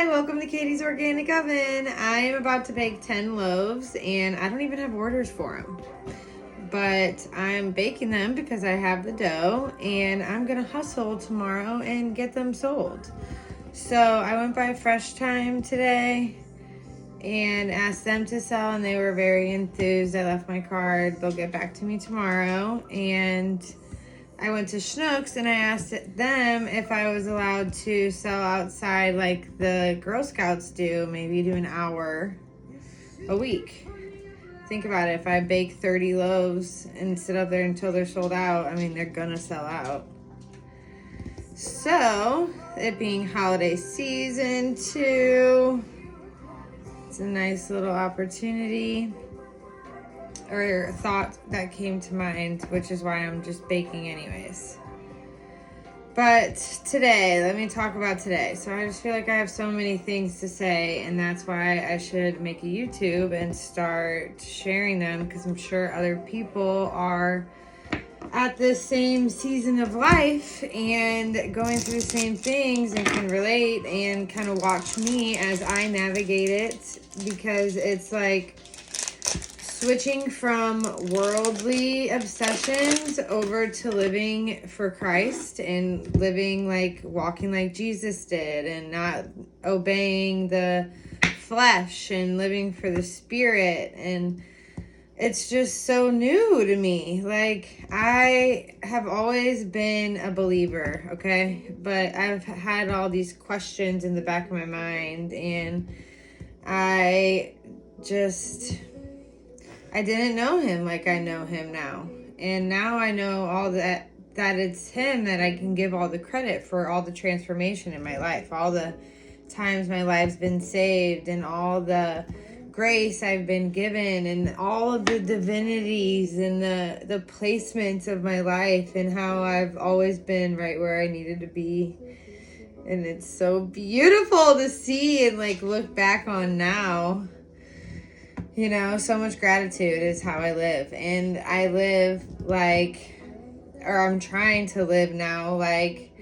Hi, welcome to Katie's Organic Oven. I am about to bake 10 loaves and I don't even have orders for them. But I'm baking them because I have the dough and I'm gonna hustle tomorrow and get them sold. So I went by Fresh Time today and asked them to sell and they were very enthused. I left my card. They'll get back to me tomorrow. And I went to Schnucks and I asked them if I was allowed to sell outside like the Girl Scouts do, maybe do an hour a week. Think about it, if I bake 30 loaves and sit up there until they're sold out, I mean, they're gonna sell out. So, it being holiday season too, it's a nice little opportunity or thought that came to mind, which is why I'm just baking anyways. But today, let me talk about today. So I just feel like I have so many things to say, and that's why I should make a YouTube and start sharing them, because I'm sure other people are at the same season of life and going through the same things and can relate and kind of watch me as I navigate it, because it's like switching from worldly obsessions over to living for Christ and living like, walking like Jesus did and not obeying the flesh and living for the spirit. And it's just so new to me. Like, I have always been a believer, okay? But I've had all these questions in the back of my mind, and I didn't know him like I know him now. And now I know all that it's him that I can give all the credit for all the transformation in my life, all the times my life's been saved, and all the grace I've been given, and all of the divinities and the placements of my life, and how I've always been right where I needed to be. And it's so beautiful to see and like look back on now. You know, so much gratitude is how I live. And I live like, or I'm trying to live now like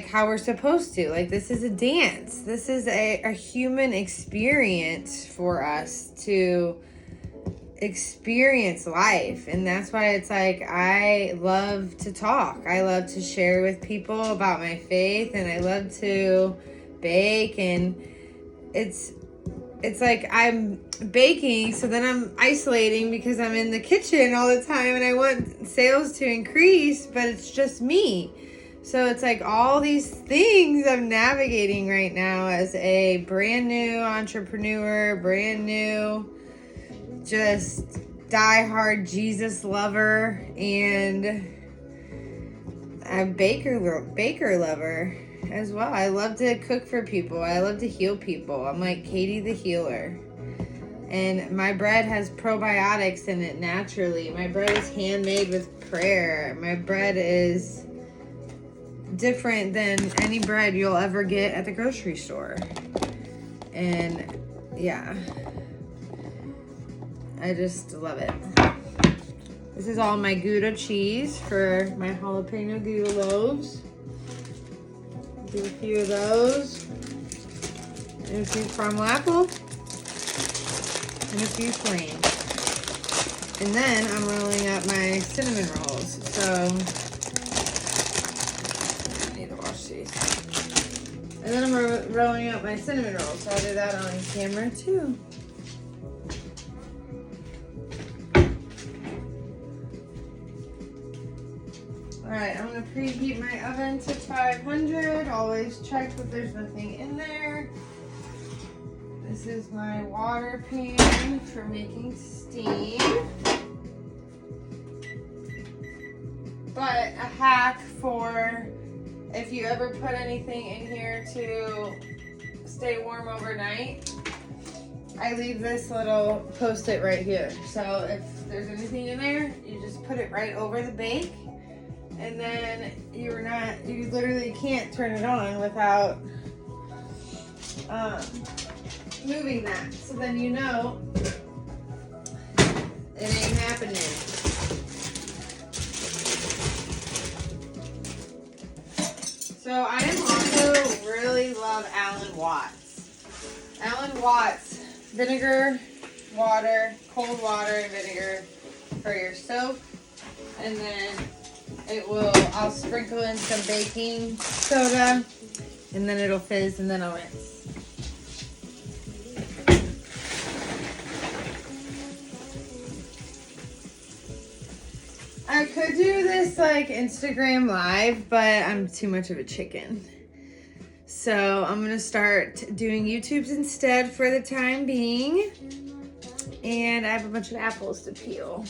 how we're supposed to. Like, this is a dance. This is a human experience for us to experience life. And that's why it's like, I love to talk. I love to share with people about my faith, and I love to bake. And it's like I'm baking, so then I'm isolating because I'm in the kitchen all the time and I want sales to increase, but it's just me. So it's like all these things I'm navigating right now as a brand new entrepreneur, brand new, just diehard Jesus lover, and a baker lover as well. I love to cook for people. I love to heal people. I'm like Katy the healer. And my bread has probiotics in it naturally. My bread is handmade with prayer. My bread is different than any bread you'll ever get at the grocery store. And yeah, I just love it. This is all my Gouda cheese for my jalapeno Gouda loaves. Do a few of those, and a few caramel apple, and a few plain. And then I'm rolling up my cinnamon rolls. So I need to wash these. And then I'm rolling up my cinnamon rolls. So I'll do that on camera too. Alright, I'm going to preheat my oven to 500. Always check that there's nothing in there. This is my water pan for making steam. But a hack for if you ever put anything in here to stay warm overnight, I leave this little post-it right here. So if there's anything in there, you just put it right over the bake. And then you literally can't turn it on without moving that. So then you know it ain't happening. So I am also really love Alan Watts. Alan Watts, vinegar, water, cold water and vinegar for your soap. And then I'll sprinkle in some baking soda, and then it'll fizz, and then I'll rinse. I could do this like Instagram live, but I'm too much of a chicken. So I'm gonna start doing YouTubes instead for the time being. And I have a bunch of apples to peel.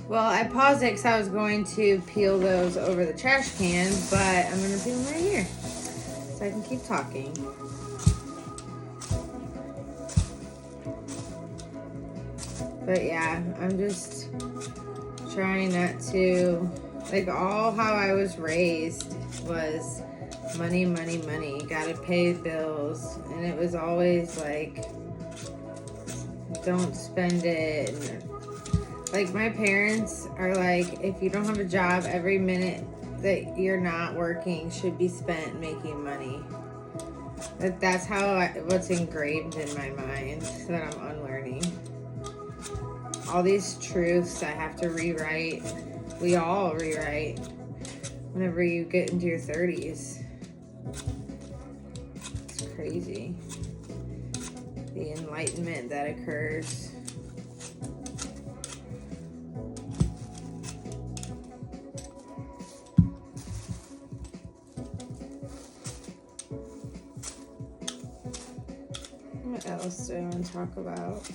Well, I paused it because I was going to peel those over the trash can, but I'm going to peel them right here so I can keep talking. But yeah, I'm just trying not to, like, all how I was raised was money, money, money. Gotta pay bills. And it was always like, don't spend it. Like, my parents are like, if you don't have a job, every minute that you're not working should be spent making money. That's what's engraved in my mind that I'm unlearning. All these truths I have to rewrite. We all rewrite whenever you get into your 30s. It's crazy. The enlightenment that occurs. What else do I want to talk about?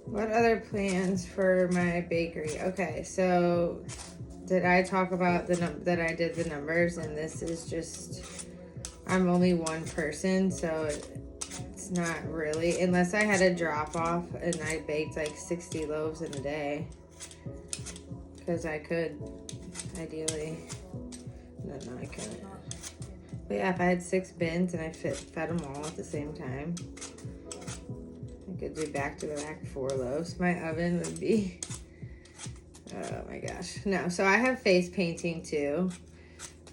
What other plans for my bakery? Okay, so did I talk about that I did the numbers, and this is just, I'm only one person, so it's not really, unless I had a drop off and I baked like 60 loaves in a day, because I could, ideally. No, I couldn't. But yeah, if I had 6 bins and I fed them all at the same time, I could do back to back 4 loaves. My oven would be, oh my gosh. No, so I have face painting too.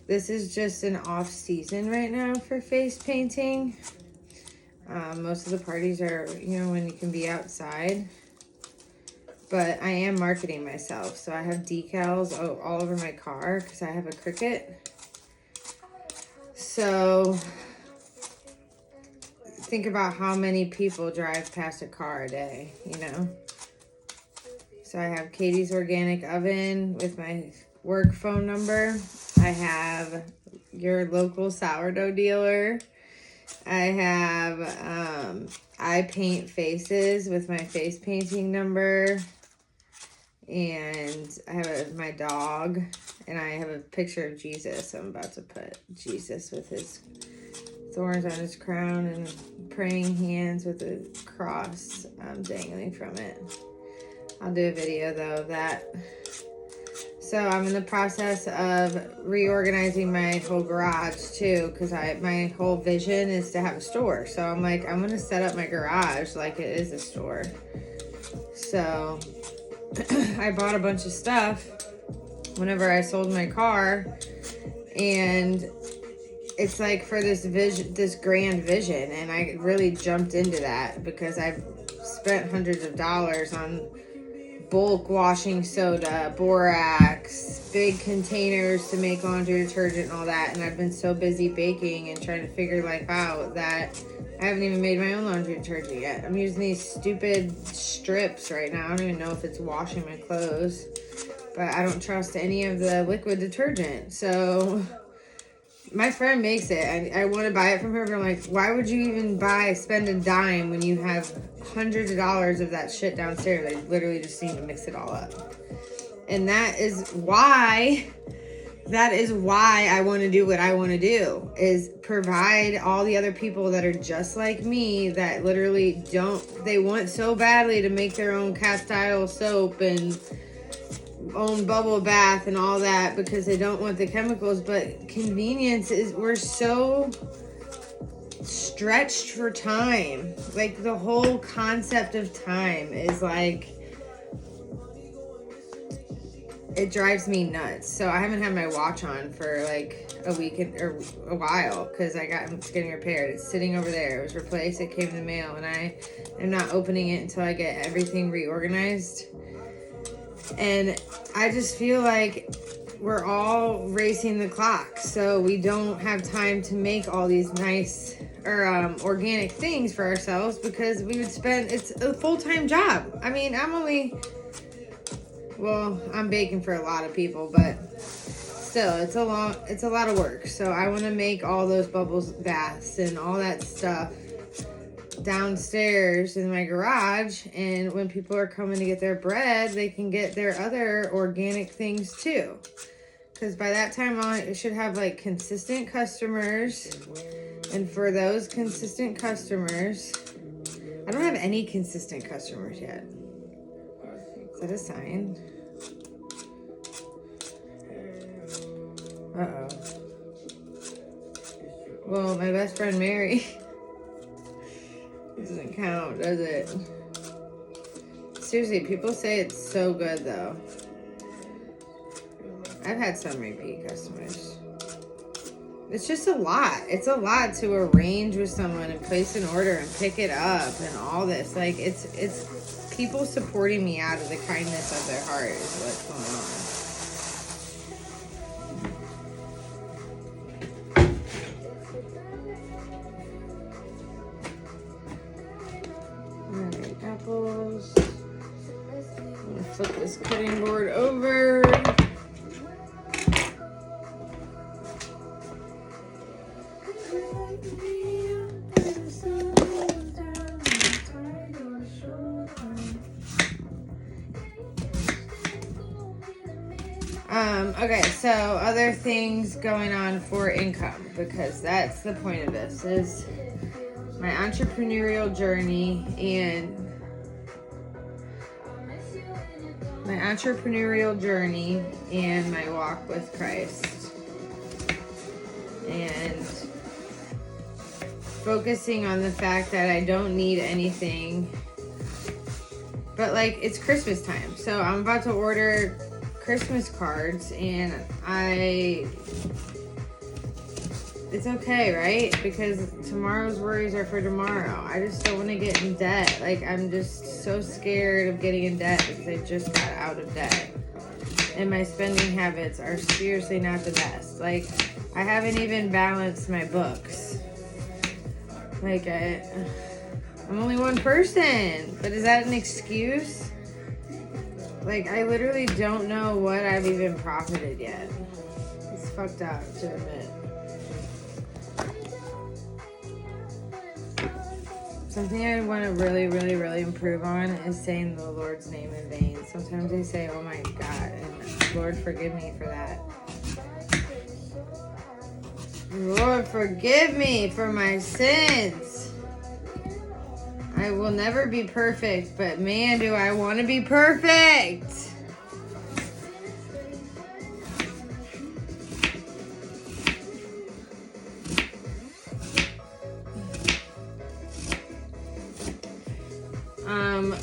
This is just an off season right now for face painting. Most of the parties are, when you can be outside. But I am marketing myself. So I have decals all over my car because I have a Cricket. So think about how many people drive past a car a day, So I have Katy's Organic Oven with my work phone number. I have your local sourdough dealer. I have I Paint Faces with my face painting number. And I have my dog. And I have a picture of Jesus. I'm about to put Jesus with his thorns on his crown and praying hands with a cross dangling from it. I'll do a video though of that. So I'm in the process of reorganizing my whole garage too, because my whole vision is to have a store. So I'm like, I'm gonna set up my garage like it is a store. So I bought a bunch of stuff whenever I sold my car, and it's like for this vision, this grand vision, and I really jumped into that because I've spent hundreds of dollars on bulk washing soda, borax, big containers to make laundry detergent and all that, and I've been so busy baking and trying to figure life out that I haven't even made my own laundry detergent yet. I'm using these stupid strips right now. I don't even know if it's washing my clothes, but I don't trust any of the liquid detergent. So my friend makes it. I want to buy it from her, but I'm like, why would you even spend a dime when you have hundreds of dollars of that shit downstairs? I literally just need to mix it all up. And that is why I want to do what I want to do, is provide all the other people that are just like me, that literally they want so badly to make their own castile soap and own bubble bath and all that because they don't want the chemicals. But convenience we're so stretched for time. Like, the whole concept of time is like, it drives me nuts. So I haven't had my watch on for like a week or a while because it's getting repaired. It's sitting over there. It was replaced. It came in the mail, and I am not opening it until I get everything reorganized. And I just feel like we're all racing the clock, so we don't have time to make all these nice or organic things for ourselves, because it's a full-time job. I mean, I'm baking for a lot of people, but still, it's a lot of work. So I want to make all those bubbles baths and all that stuff downstairs in my garage, and when people are coming to get their bread, they can get their other organic things too, because by that time I should have like consistent customers. And for those consistent customers, I don't have any consistent customers yet. Is that a sign? Uh-oh. Well, my best friend Mary doesn't count, does it? Seriously, people say it's so good though. I've had some repeat customers. It's just a lot. It's a lot to arrange with someone and place an order and pick it up and all this. Like, it's people supporting me out of the kindness of their heart is what's going on. Alright, apples. I'm gonna flip this cutting board over. Okay, so other things going on for income, because that's the point of this, is my entrepreneurial journey and my walk with Christ, and focusing on the fact that I don't need anything, but like, it's Christmas time, so I'm about to order Christmas cards, and it's okay, right? Because tomorrow's worries are for tomorrow. I just don't want to get in debt. Like, I'm just so scared of getting in debt because I just got out of debt, and my spending habits are seriously not the best. Like, I haven't even balanced my books. Like, I'm only one person, but is that an excuse? Like, I literally don't know what I've even profited yet. It's fucked up to admit. Something I want to really, really, really improve on is saying the Lord's name in vain. Sometimes I say, oh my God, and Lord, forgive me for that. Lord, forgive me for my sins. I will never be perfect, but man, do I want to be perfect.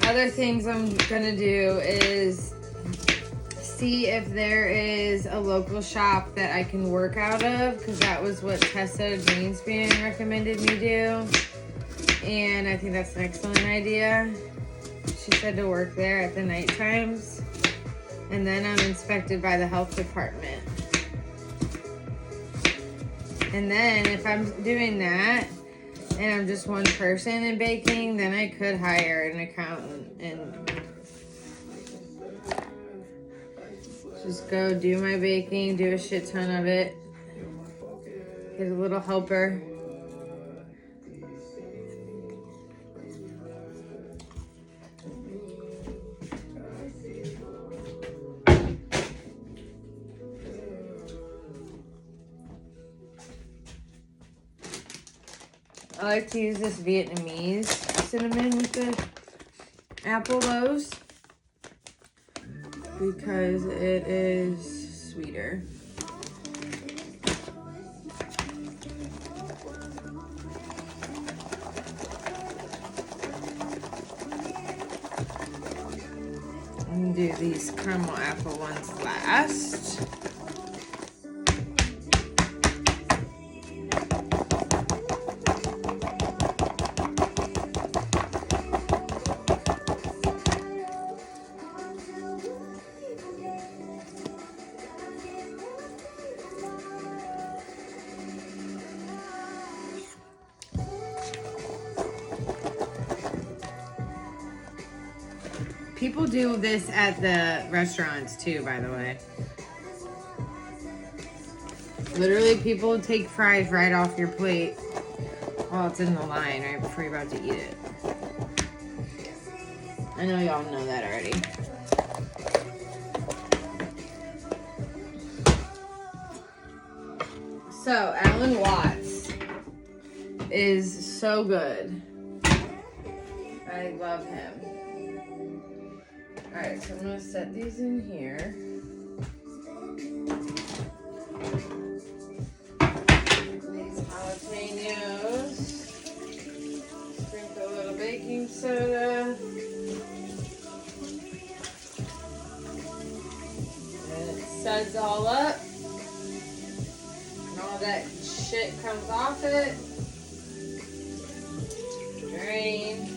Other things I'm gonna do is see if there is a local shop that I can work out of, because that was what Tessa Greenspan recommended me do. And I think that's an excellent idea. She said to work there at the night times. And then I'm inspected by the health department. And then if I'm doing that and I'm just one person in baking, then I could hire an accountant and just go do my baking, do a shit ton of it. Get a little helper. I like to use this Vietnamese cinnamon with the apple loaves because it is sweeter. I'm gonna do these caramel apple ones last. People do this at the restaurants too, by the way. Literally, people take fries right off your plate while it's in the line right before you're about to eat it. I know y'all know that already. So, Alan Watts is so good. I love him. Alright, so I'm going to set these in here. These jalapenos. Sprinkle a little baking soda. And it suds all up. And all that shit comes off it. Drain.